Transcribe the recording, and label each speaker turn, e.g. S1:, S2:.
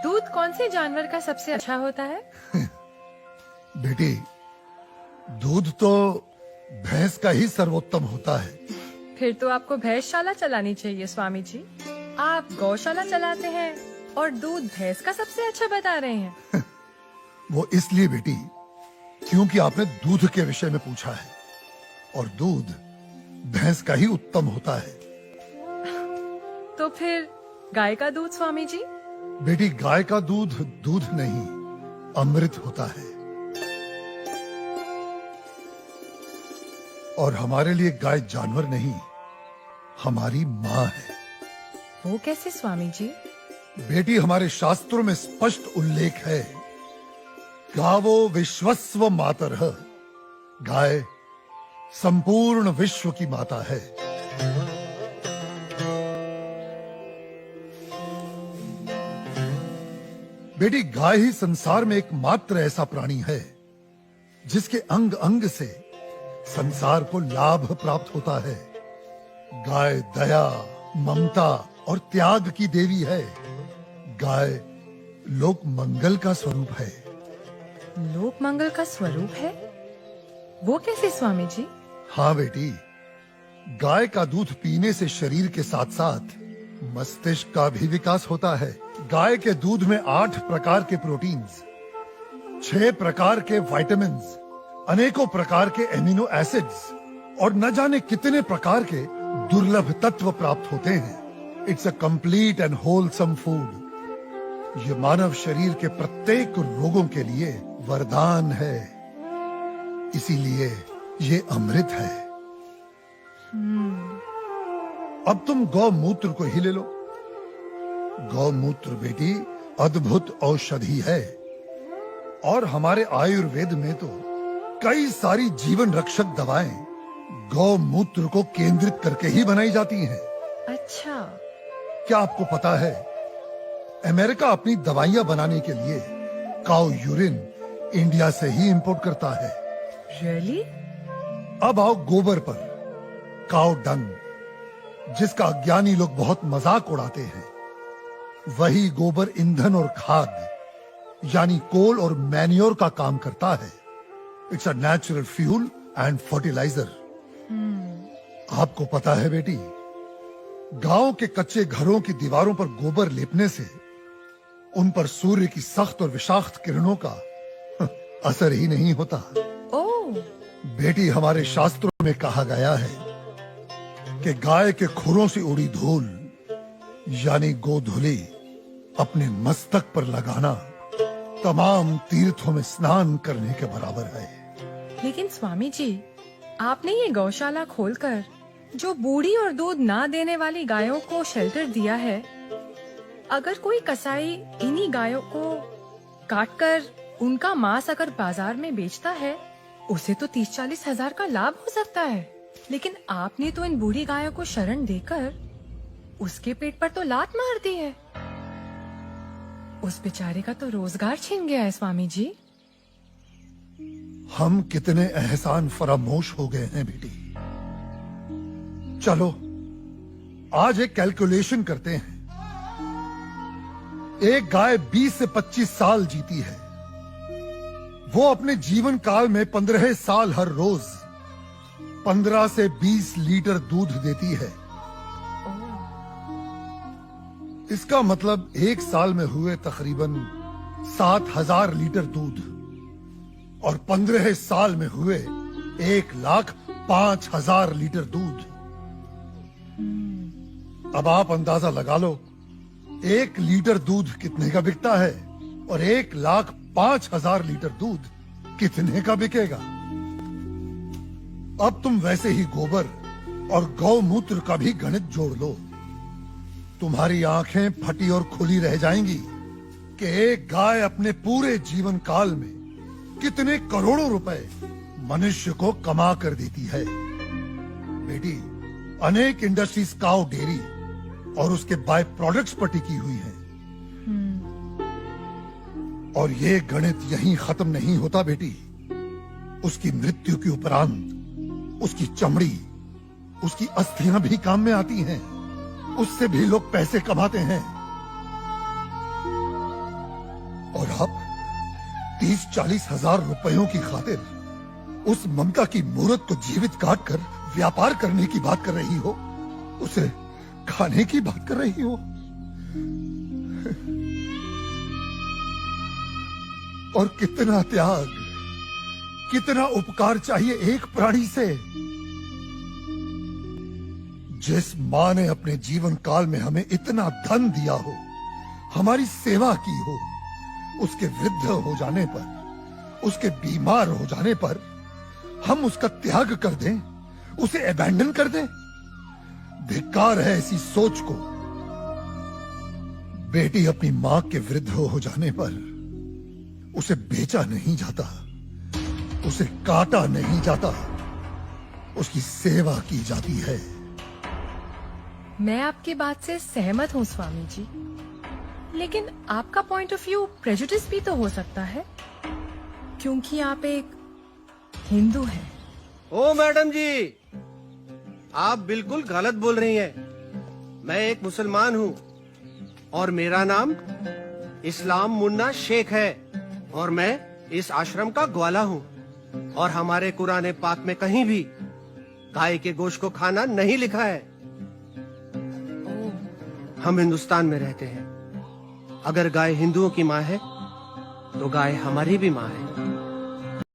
S1: दूध कौन से जानवर का सबसे अच्छा होता है?
S2: बेटी, दूध तो भैंस का ही सर्वोत्तम होता है।
S1: फिर तो आपको भैंसशाला चलानी चाहिए स्वामी जी। आप गौशाला चलाते हैं और दूध भैंस का सबसे अच्छा बता रहे हैं।
S2: वो इसलिए बेटी, क्योंकि आपने दूध के विषय में पूछा है और दूध भैंस का ही उत्तम होता है।
S1: तो फिर गाय का दूध स्वामी जी?
S2: बेटी, गाय का दूध दूध नहीं, अमृत होता है। और हमारे लिए गाय जानवर नहीं, हमारी माँ है।
S1: वो कैसे स्वामी जी?
S2: बेटी, हमारे शास्त्रों में स्पष्ट उल्लेख है, गावो विश्वस्व मातरः, गाय संपूर्ण विश्व की माता है। बेटी, गाय ही संसार में एकमात्र ऐसा प्राणी है जिसके अंग अंग से संसार को लाभ प्राप्त होता है। गाय दया, ममता और त्याग की देवी है। गाय लोक मंगल का स्वरूप है।
S1: लोक मंगल का स्वरूप है? वो कैसे स्वामी जी?
S2: हाँ बेटी, गाय का दूध पीने से शरीर के साथ साथ मस्तिष्क का भी विकास होता है। गाय के दूध में 8 प्रकार के प्रोटीन्स, 6 प्रकार के विटामिन्स, अनेकों प्रकार के एमिनो एसिड्स और न जाने कितने प्रकार के दुर्लभ तत्व प्राप्त होते हैं। It's a complete and wholesome food. ये मानव शरीर के प्रत्येक रोगों के लिए वरदान है, इसीलिए ये अमृत है। अब तुम गौमूत्र को ही ले लो। गौमूत्र बेटी अद्भुत औषधि है और हमारे आयुर्वेद में तो कई सारी जीवन रक्षक दवाएं गौमूत्र को केंद्रित करके ही बनाई जाती हैं।
S1: अच्छा।
S2: क्या आपको पता है, अमेरिका अपनी दवाइयां बनाने के लिए काऊ यूरिन इंडिया से ही इंपोर्ट करता है।
S1: रियली?
S2: अब आओ गोबर पर। काऊ डंग, जिसका अज्ञानी लोग बहुत मजाक उड़ाते हैं, वही गोबर ईंधन और खाद यानी कोल और मैन्योर का काम करता है। It's a natural fuel and fertiliser. आपको पता है बेटी, गांव के कच्चे घरों की दीवारों पर गोबर लेपने से उन पर सूर्य की सख्त और विषाक्त किरणों का असर ही नहीं होता।
S1: ओह।
S2: बेटी, हमारे शास्त्रों में कहा गया है कि गाय के खुरों से उड़ी धूल यानी गोधूली अपने मस्तक पर लगाना तमाम तीर्थों में स्नान करने के बराबर है।
S1: लेकिन स्वामी जी, आपने ये गौशाला खोलकर जो बूढ़ी और दूध ना देने वाली गायों को शेल्टर दिया है, अगर कोई कसाई इन्हीं गायों को काटकर उनका मांस अगर बाजार में बेचता है, उसे तो 30-40 हजार का लाभ हो सकता है। लेकिन आपने तो इन बूढ़ी गायों को शरण देकर उसके पेट पर तो लात मार दी है। उस बेचारे का तो रोजगार छिन गया है स्वामी जी।
S2: हम कितने एहसान फरामोश हो गए हैं बेटी। चलो आज एक कैलकुलेशन करते हैं। एक गाय 20 से 25 साल जीती है। वो अपने जीवन काल में 15 साल हर रोज 15 से 20 लीटर दूध देती है। इसका मतलब एक साल में हुए तकरीबन 7,000 लीटर दूध और 15 साल में हुए 1,05,000 लीटर दूध। अब आप अंदाजा लगा लो, 1 लीटर दूध कितने का बिकता है और 1,05,000 लीटर दूध कितने का बिकेगा। अब तुम वैसे ही गोबर और गौमूत्र का भी गणित जोड़ लो। तुम्हारी आंखें फटी और खुली रह जाएंगी कि एक गाय अपने पूरे जीवन काल में कितने करोड़ों रुपए मनुष्य को कमा कर देती है। बेटी, अनेक इंडस्ट्रीज काऊ डेयरी और उसके बाय प्रोडक्ट्स पर टिकी हुई हैं। और ये गणित यहीं खत्म नहीं होता बेटी। उसकी मृत्यु के उपरांत उसकी चमड़ी, उसकी अस्थियां भी काम में आती हैं। उससे भी लोग पैसे कमाते हैं। और आप 30-40 हजार रुपयों की खातिर उस ममता की मूर्त को जीवित काट कर व्यापार करने की बात कर रही हो, उसे खाने की बात कर रही हो। और कितना त्याग, कितना उपकार चाहिए एक प्राणी से। जिस मां ने अपने जीवन काल में हमें इतना धन दिया हो, हमारी सेवा की हो, उसके वृद्ध हो जाने पर, उसके बीमार हो जाने पर हम उसका त्याग कर दें, उसे अबैंडन कर दें। धिक्कार है ऐसी सोच को। बेटी अपनी मां के वृद्ध हो जाने पर उसे बेचा नहीं जाता, उसे काटा नहीं जाता, उसकी सेवा की जाती है।
S1: मैं आपकी बात से सहमत हूँ स्वामी जी, लेकिन आपका पॉइंट ऑफ व्यू प्रेजुडिस भी तो हो सकता है, क्योंकि आप एक हिंदू हैं।
S3: ओ मैडम जी, आप बिल्कुल गलत बोल रही हैं। मैं एक मुसलमान हूँ और मेरा नाम इस्लाम मुन्ना शेख है और मैं इस आश्रम का ग्वाला हूँ और हमारे कुरान पाक में कहीं भी गाय के गोश्त को खाना नहीं लिखा है। हम हिंदुस्तान में रहते हैं। अगर गाय हिंदुओं की माँ है तो गाय हमारी भी माँ है।